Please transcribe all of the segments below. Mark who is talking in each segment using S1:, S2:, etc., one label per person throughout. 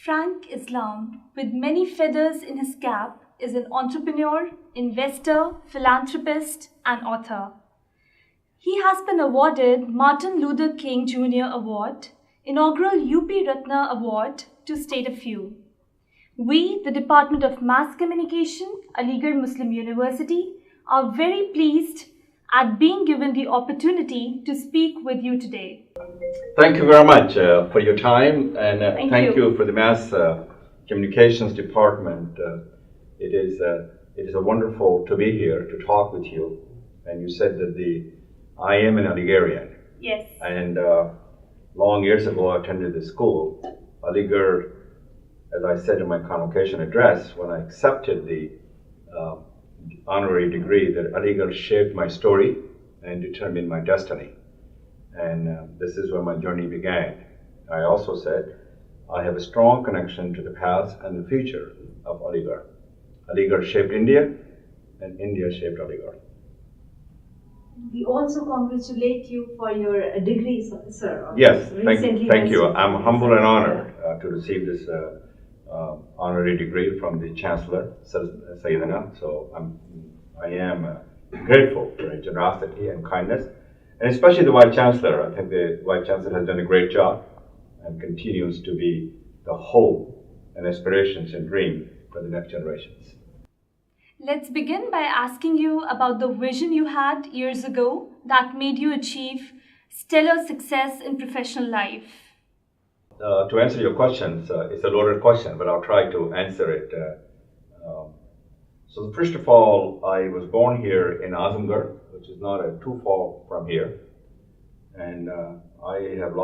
S1: Frank Islam, with many feathers in his cap, is an entrepreneur, investor, philanthropist, and author. He has been awarded Martin Luther King Jr. Award, inaugural UP Ratna Award, to state a few. We, the Department of Mass Communication, Aligarh Muslim University, are very pleased at being given the opportunity to speak with you today.
S2: Thank you very much for your time, and
S1: Thank you
S2: for the Mass Communications Department. It is a wonderful to be here to talk with you. And you said that I am an Aligarhian.
S1: Yes.
S2: And long years ago, I attended the school. Aligarh, as I said in my convocation address, when I accepted the honorary degree, that Aligarh shaped my story and determined my destiny. And this is where my journey began. I also said I have a strong connection to the past and the future of Aligarh. Aligarh shaped India, and India shaped Aligarh.
S3: We also congratulate you for your degree, sir.
S2: Yes, thank you. I'm humbled and honored to receive this honorary degree from the Chancellor, Sayyidina. So I am grateful for her generosity and kindness, and especially the Vice Chancellor. I think the Vice Chancellor has done a great job and continues to be the hope and aspirations and dream for the next generations.
S1: Let's begin by asking you about the vision you had years ago that made you achieve stellar success in professional life.
S2: To answer your questions, it's a loaded question, but I'll try to answer it. So first of all, I was born here in Azamgarh, which is not too far from here, and I have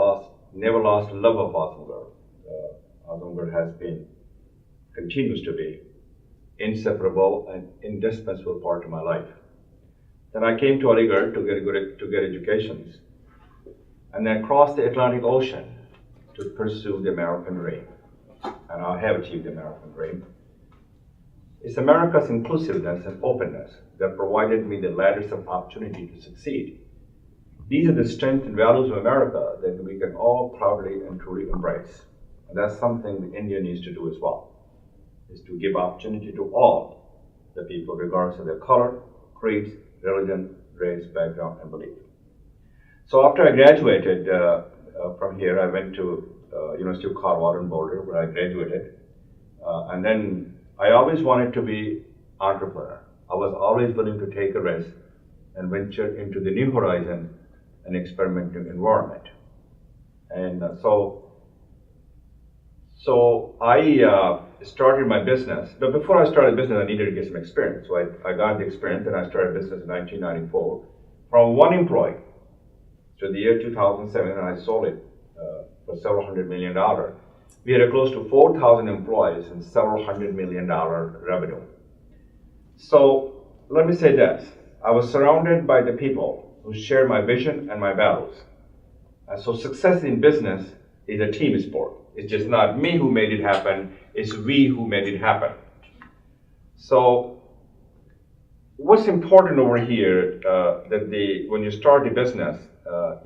S2: never lost love of Azamgarh. Azamgarh continues to be inseparable and indispensable part of my life. Then I came to Aligarh to get educations, and then crossed the Atlantic Ocean to pursue the American dream. And I have achieved the American dream. It's America's inclusiveness and openness that provided me the ladders of opportunity to succeed. These are the strengths and values of America that we can all proudly and truly embrace. And that's something India needs to do as well, is to give opportunity to all the people, regardless of their color, creed, religion, race, background, and belief. So after I graduated from here, I went to University of Colorado in Boulder, where I graduated. And then I always wanted to be entrepreneur. I was always willing to take a risk and venture into the new horizon and experimental environment. And so I started my business. But before I started business, I needed to get some experience. So I got the experience, and I started business in 1994 from one employee to the year 2007, and I sold it for several $100 million. We had close to 4,000 employees and several $100 million revenue. So let me say this. I was surrounded by the people who share my vision and my values. And so success in business is a team sport. It's just not me who made it happen, it's we who made it happen. So what's important over here, when you start a business,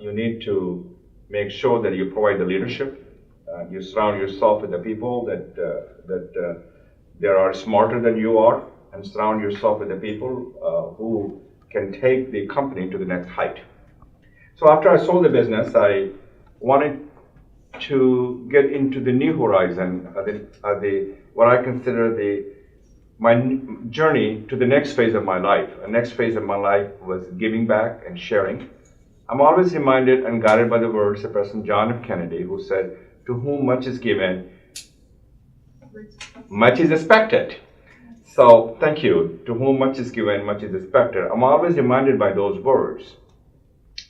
S2: you need to make sure that you provide the leadership. You surround yourself with the people that they are smarter than you are, and surround yourself with the people who can take the company to the next height. So after I sold the business, I wanted to get into the new horizon, what I consider my journey to the next phase of my life. The next phase of my life was giving back and sharing. I'm always reminded and guided by the words of President John F. Kennedy, who said, "To whom much is given, much is expected." So thank you. To whom much is given, much is expected. I'm always reminded by those words.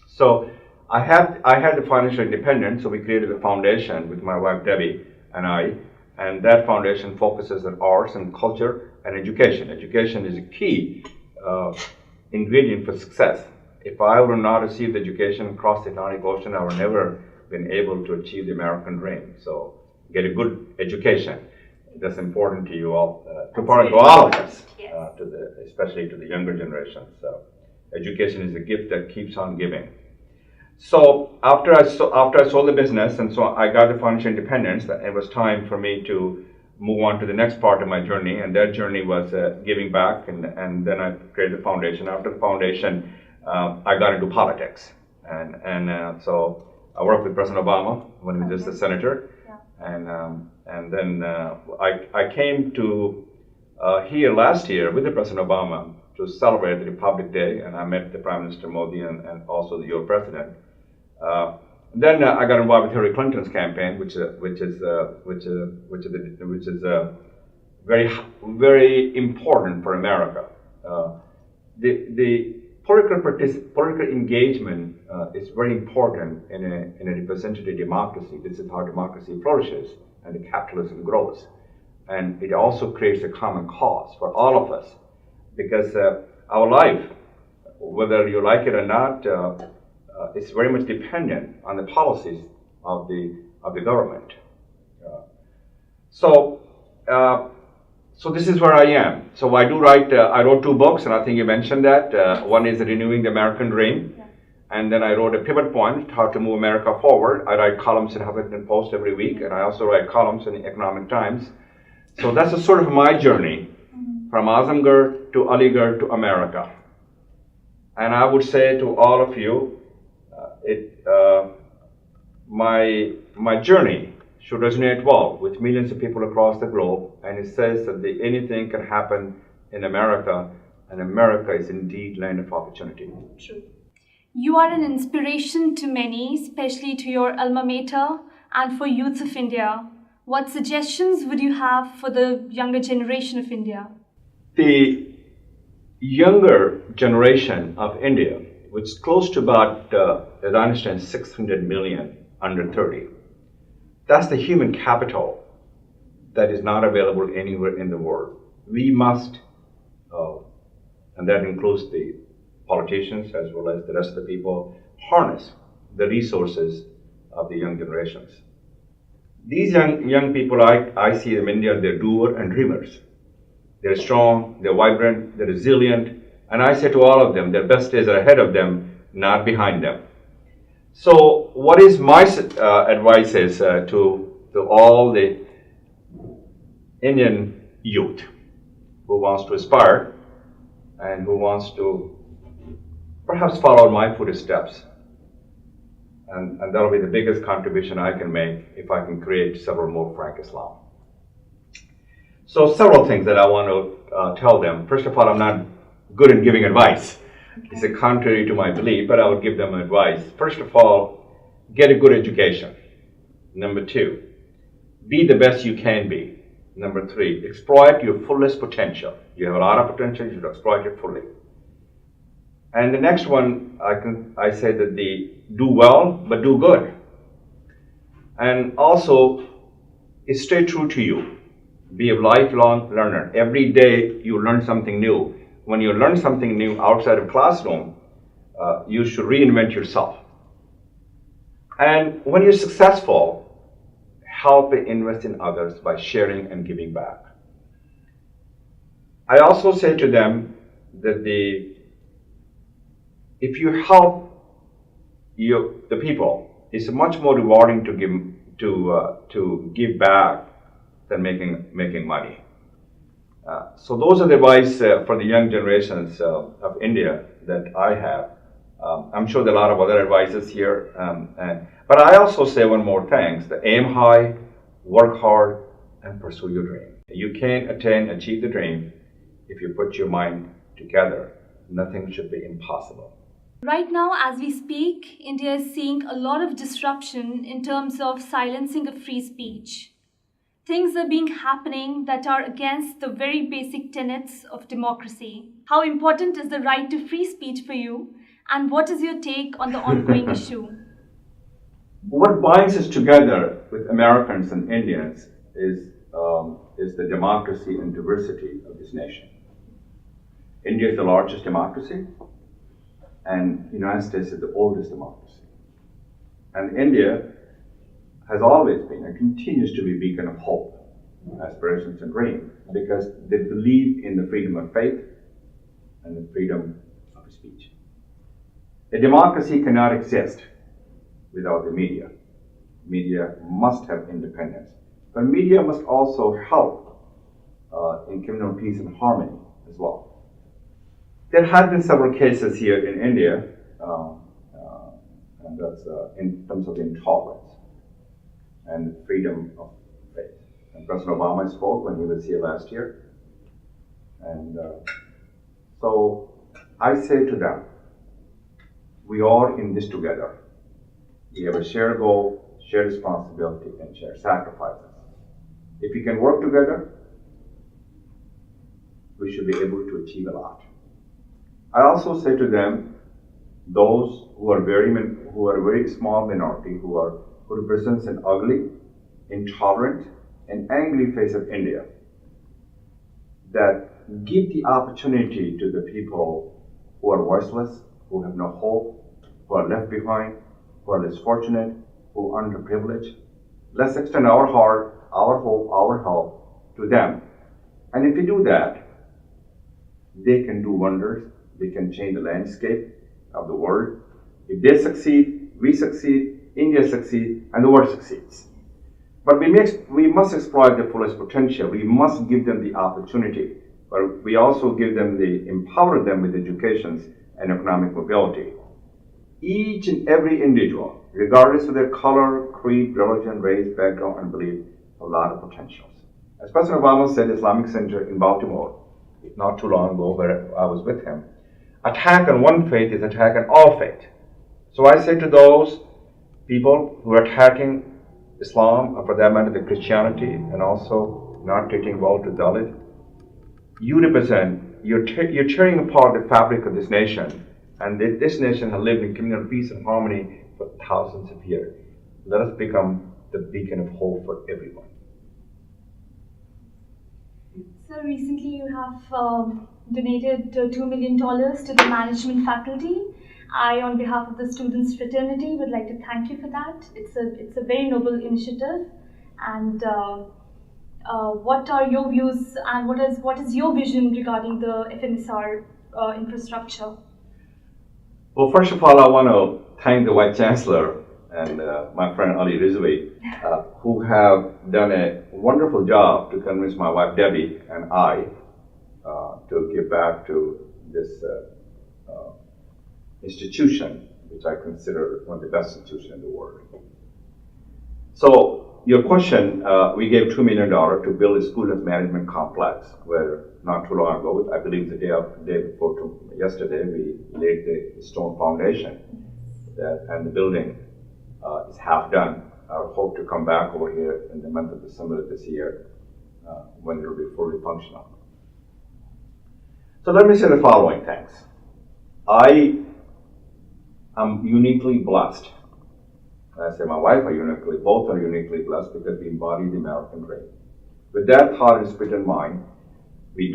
S2: So I had the financial independence, so we created a foundation with my wife Debbie and I, and that foundation focuses on arts and culture and education. Education is a key ingredient for success. If I would not receive education across the Atlantic Ocean, I would never been able to achieve the American dream. So get a good education. That's important to you all, to all of us, especially to the younger generation. So education is a gift that keeps on giving. So after I sold the business, and so I got the financial independence, it was time for me to move on to the next part of my journey, and that journey was giving back, and then I created the foundation. After the foundation, I got into politics, and so I worked with President Obama when he was just a senator, and then I came to here last year with the President Obama to celebrate the Republic Day, and I met the Prime Minister Modi and also your president. Then I got involved with Hillary Clinton's campaign, which is very important for America. The political engagement is very important in a representative democracy. This is how democracy flourishes and the capitalism grows, and it also creates a common cause for all of us, because our life, whether you like it or not, it's very much dependent on the policies of the government. So this is where I am. So I do write. I wrote 2 books, and I think you mentioned that. One is Renewing the American Dream, and then I wrote a Pivot Point: How to Move America Forward. I write columns in Huffington Post every week, and I also write columns in the Economic Times. So that's a sort of my journey from Azamgarh to Aligarh to America. And I would say to all of you, my journey should resonate well with millions of people across the globe, and it says that anything can happen in America, and America is indeed land of opportunity.
S1: True. You are an inspiration to many, especially to your alma mater and for youths of India. What suggestions would you have for the younger generation of India?
S2: The younger generation of India, which is close to about, as I understand, 600 million under 30. That's the human capital that is not available anywhere in the world. We must, and that includes the politicians as well as the rest of the people, harness the resources of the young generations. These young people, I see them in India, they're doer and dreamers. They're strong, they're vibrant, they're resilient, and I say to all of them, their best days are ahead of them, not behind them. So what is my advice is to all the Indian youth who wants to aspire and who wants to perhaps follow my footsteps. And that'll be the biggest contribution I can make if I can create several more Frank Islam. So several things that I want to tell them. First of all, I'm not good in giving advice. It's contrary to my belief, but I would give them advice. First of all, get a good education. Number 2, be the best you can be. Number 3, exploit your fullest potential. You have a lot of potential, you should exploit it fully. And the next one, I say that do well, but do good. And also, stay true to you. Be a lifelong learner. Every day you learn something new. When you learn something new outside of classroom, you should reinvent yourself. And when you're successful, help and invest in others by sharing and giving back. I also say to them that if you help the people, it's much more rewarding to give back than making money. So those are the advice for the young generations of India that I have. I'm sure there are a lot of other advices here. But I also say one more thing. Aim high, work hard, and pursue your dream. You can achieve the dream if you put your mind together. Nothing should be impossible.
S1: Right now, as we speak, India is seeing a lot of disruption in terms of silencing of free speech. Things are happening that are against the very basic tenets of democracy. How important is the right to free speech for you, and what is your take on the ongoing issue?
S2: What binds us together with Americans and Indians is the democracy and diversity of this nation. India is the largest democracy, and the United States is the oldest democracy. And India has always been and continues to be a beacon of hope, aspirations, and dreams, because they believe in the freedom of faith and the freedom of speech. A democracy cannot exist without the media. Media must have independence. But media must also help in communal peace and harmony as well. There have been several cases here in India, and that's in terms of intolerance and freedom of faith. And President Obama spoke when he was here last year. And so I say to them, we are in this together. We have a shared goal, shared responsibility, and shared sacrifices. If we can work together, we should be able to achieve a lot. I also say to them, those who are a very small minority, who represents an ugly, intolerant, and angry face of India, that give the opportunity to the people who are voiceless, who have no hope, who are left behind, who are less fortunate, who are underprivileged. Let's extend our heart, our hope, our help to them. And if we do that, they can do wonders. They can change the landscape of the world. If they succeed, we succeed, India succeeds, and the world succeeds. But we must exploit their fullest potential. We must give them the opportunity, but we also empower them with education and economic mobility. Each and every individual, regardless of their color, creed, religion, race, background, and belief, have a lot of potentials. As President Obama said, the Islamic Center in Baltimore, not too long ago, where I was with him, attack on one faith is attack on all faith. So I say to those people who are attacking Islam, or for that matter, the Christianity, and also not treating well to Dalit, you're tearing apart the fabric of this nation, and this nation has lived in communal peace and harmony for thousands of years. Let us become the beacon of hope for everyone.
S1: So recently you have donated $2 million to the management faculty. I, on behalf of the students' fraternity, would like to thank you for that. It's a very noble initiative. And what are your views, and what is your vision regarding the FMSR infrastructure?
S2: Well, first of all, I want to thank the Vice Chancellor and my friend Ali Rizvi, who have done a wonderful job to convince my wife Debbie and I to give back to this institution, which I consider one of the best institutions in the world. So your question, we gave $2 million to build a school of management complex, where not too long ago, I believe the day before yesterday, we laid the stone foundation, and the building is half done. I hope to come back over here in the month of December this year, when it will be fully functional. So let me say the following things. I am uniquely blessed. I say my wife both are uniquely blessed because we embody the American dream. With that thought and spirit in mind, we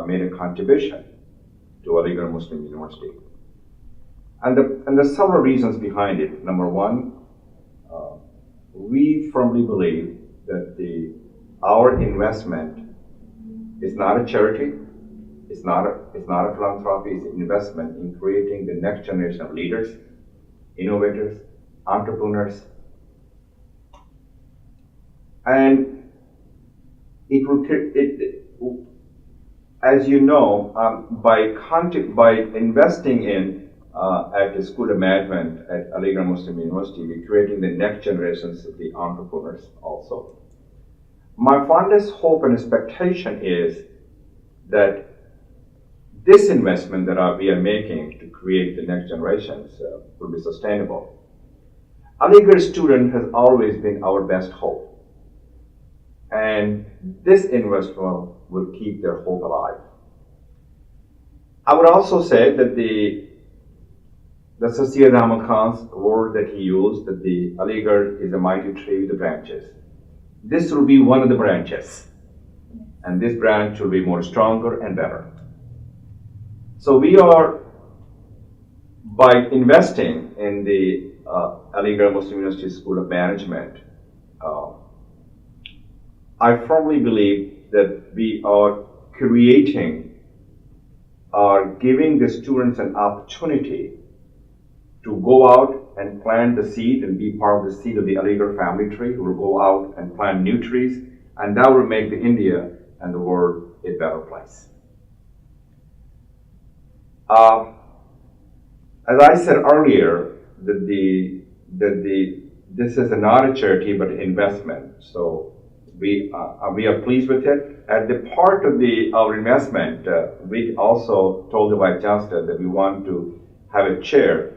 S2: made a contribution to Aligarh Muslim University. And there's several reasons behind it. Number one, we firmly believe that our investment is not a charity, it's not a philanthropy, it's an investment in creating the next generation of leaders, innovators, entrepreneurs. And as you know, by investing in at the School of Management at Aligarh Muslim University, we're creating the next generations of the entrepreneurs also. My fondest hope and expectation is that this investment that we are making to create the next generations will be sustainable. Aligarh student has always been our best hope. And this investment will keep their hope alive. I would also say that the Sir Syed Ahmad Khan's word that he used, that the Aligarh is a mighty tree with the branches. This will be one of the branches. And this branch will be more stronger and better. So we are, by investing in the Aligarh Muslim University School of Management, I firmly believe that we are giving the students an opportunity to go out and plant the seed and be part of the seed of the Aligarh family tree, who will go out and plant new trees, and that will make the India and the world a better place. As I said earlier, this is not a charity but an investment. So we are pleased with it. At the part of our investment, we also told the Vice Chancellor that we want to have a chair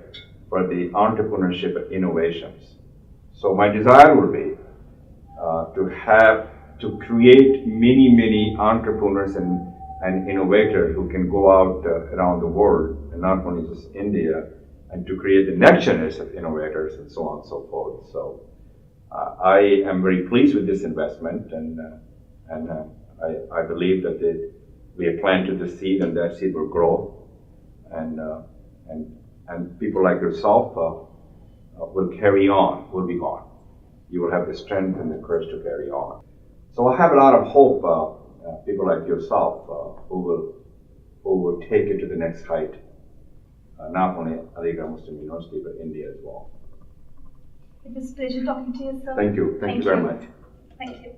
S2: for the entrepreneurship and innovations. So my desire would be to create many entrepreneurs and innovators who can go out around the world, and not only just India, and to create the next generation of innovators and so on and so forth. So I am very pleased with this investment, and I believe that we have planted the seed, and that seed will grow, and people like yourself will carry on, will be gone. You will have the strength and the courage to carry on. So I have a lot of hope, people like yourself, who will take it to the next height, not only Aligarh Muslim University, but India as well.
S1: It was a pleasure talking to you, sir.
S2: Thank you. Thank you very much.
S1: Thank you.